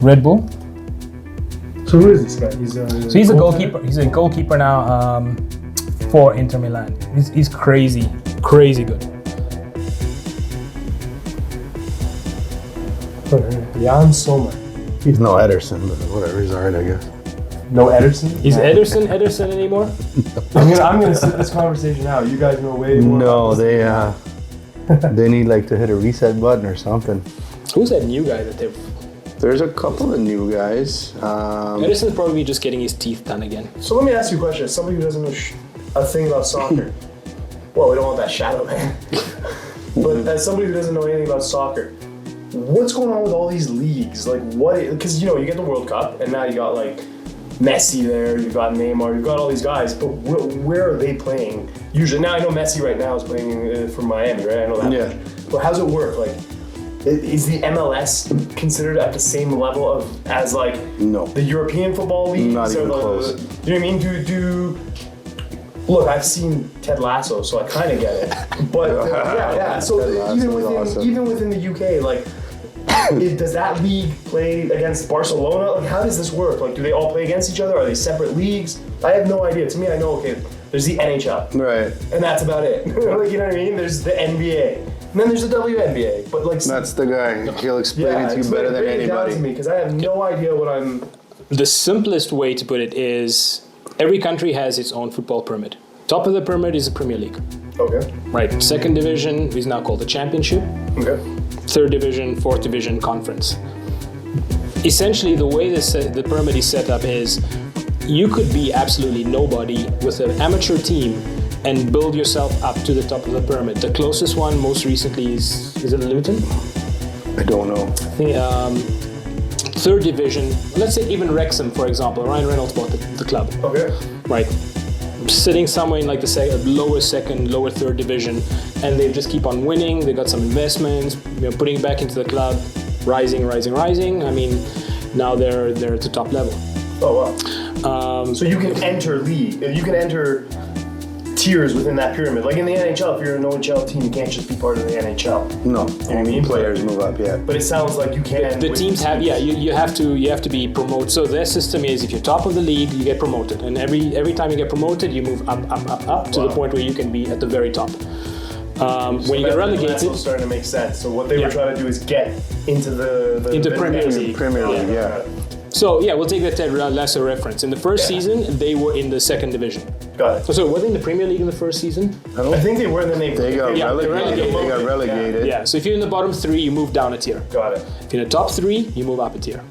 Red Bull. So who is this guy? He's a goalkeeper. He's a goalkeeper now for Inter Milan. He's crazy good. Jan Sommer. He's no Ederson, but whatever, he's alright, I guess. No Ederson? Is Ederson anymore? I'm gonna sit this conversation out. You guys know way more. No, they need like to hit a reset button or something. Who's that new guy that they've... There's a couple of new guys. Ederson's probably just getting his teeth done again. So let me ask you a question. As somebody who doesn't know a thing about soccer. Well, we don't want that shadow, man. But as somebody who doesn't know anything about soccer, what's going on with all these leagues? Like, what? Because, you get the World Cup, and now you got, like, Messi there, you've got Neymar, you've got all these guys, but where are they playing? Usually, now I know Messi right now is playing for Miami, right? I know that. Yeah. But how does it work? Like, is the MLS considered at the same level as like No. the European football leagues? Not even close. Do you know what I mean? Look, I've seen Ted Lasso, so I kind of get it. But yeah. So even within the UK, like, does that league play against Barcelona? Like, how does this work? Like, do they all play against each other? Are they separate leagues? I have no idea. To me, I know, okay, there's the NHL. Right. And that's about it. Like, you know what I mean? There's the NBA. And then there's the WNBA. But like, That's the guy. He'll explain it to you better than anybody. to me, because I have no idea what I'm... The simplest way to put it is every country has its own football pyramid. Top of the pyramid is the Premier League. Okay. Right. Second division is now called the Championship. Okay. Third division, fourth division, conference. Essentially, the way the pyramid is set up is you could be absolutely nobody with an amateur team and build yourself up to the top of the pyramid. The closest one, most recently, is it Luton? I don't know. I think third division, let's say even Wrexham, for example. Ryan Reynolds bought the club. Okay. Right. Sitting somewhere in like the lower second, lower third division, and they just keep on winning. They got some investments, putting it back into the club, rising. I mean, now they're at the top level. Oh wow. So you can enter tiers within that pyramid. Like in the NHL, if you're an OHL team, you can't just be part of the NHL. No. You know what I mean? Players move up, yeah. But it sounds like you can. The teams have, you have to be promoted. So their system is if you're top of the league, you get promoted, and every time you get promoted, you move up to the point where you can be at the very top. When you get relegated, that's starting to make sense. So what they were trying to do is get into the Premier League. Premier League, yeah. So we'll take that as lesser reference. In the first season, they were in the second division. Got it. So were they in the Premier League in the first season? I think they were, and then they got relegated. They got relegated. Yeah. So if you're in the bottom three, you move down a tier. Got it. If you're in the top three, you move up a tier.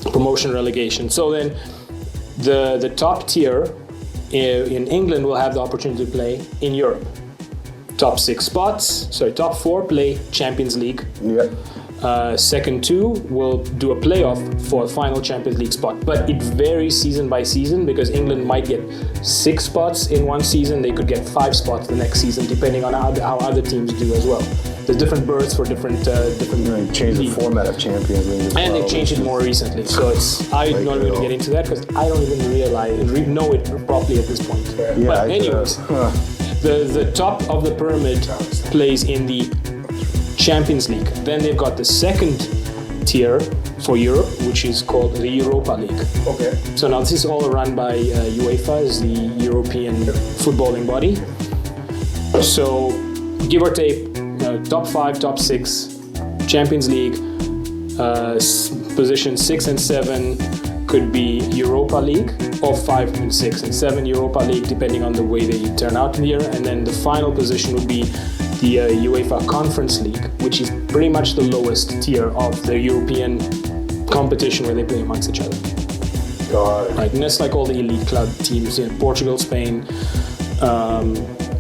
Promotion, relegation. So then, the top tier in England will have the opportunity to play in Europe. Top top four play Champions League. Yeah. Second two will do a playoff for a final Champions League spot. But it varies season by season because England might get 6 spots in one season. They could get 5 spots the next season, depending on how other teams do as well. There's different berths for different They changed the format of Champions League as well. And they've changed it more recently. So I'm not going to get into that because I don't even know it properly at this point. Yeah, but anyways, the top of the pyramid plays in the Champions League. Then they've got the second tier for Europe, which is called the Europa League. Okay. So now this is all run by UEFA, is the European footballing body. So give or take, top 5, top 6, Champions League, position 6 and 7 could be Europa League, or 5 and 6 and 7 Europa League, depending on the way they turn out in the year. And then the final position would be the UEFA Conference League, which is pretty much the lowest tier of the European competition where they play amongst each other. Got it. Right, and that's like all the elite club teams in Portugal, Spain,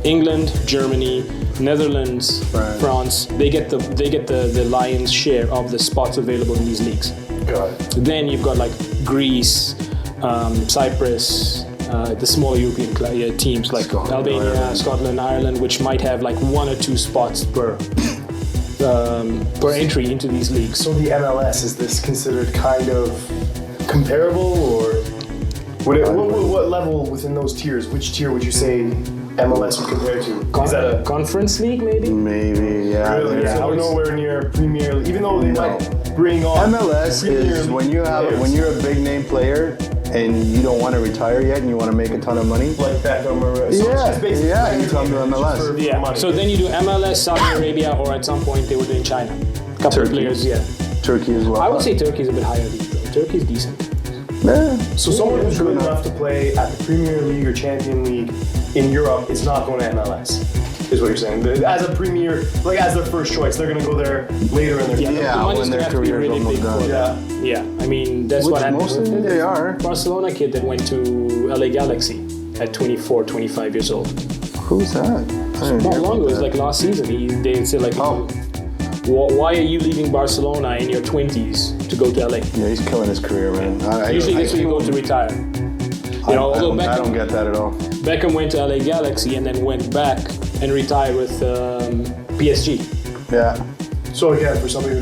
England, Germany, Netherlands, France. They get the lion's share of the spots available in these leagues. Got it. Then you've got like Greece, Cyprus, the smaller European teams like Albania, Scotland, Ireland, which might have like 1 or 2 spots per entry into these leagues. So the MLS, is this considered kind of comparable, or what level within those tiers? Which tier would you say MLS would compare to? Is that a conference league, maybe? Maybe, yeah. Really? Yeah. So we're nowhere near Premier League, even though they might. bring on MLS Premier is League when you're a big name player and you don't want to retire yet and you want to make a ton of money. like Beckham or so Yeah, it's just basically yeah, player you come to payments MLS. just for Yeah. money. So then you do MLS, Saudi Arabia, or at some point they were doing China. A couple of Turkey. players, yeah. Turkey as well. I would say Turkey's a bit higher league though. Turkey's decent. Yeah. So someone who's good enough to play at the Premier League or Champion League in Europe is not going to MLS, is what you're saying. As a Premier, like as their first choice, they're going to go there later in their Yeah, career. Yeah, the money's when gonna their have to be career's really almost big. done. For Yeah. them. Yeah, I mean that's Which what happened. mostly they are. Barcelona kid that went to LA Galaxy at 24, 25 years old. Who's that? I didn't Not hear long ago, about it was that. like last season. They said like, Oh. why are you leaving Barcelona in your 20s to go to LA? Yeah, he's killing his career, man. Usually that's when you go to retire. You know, although I don't Beckham, get that at all. Beckham went to LA Galaxy and then went back and retired with PSG. Yeah. So again, for somebody who doesn't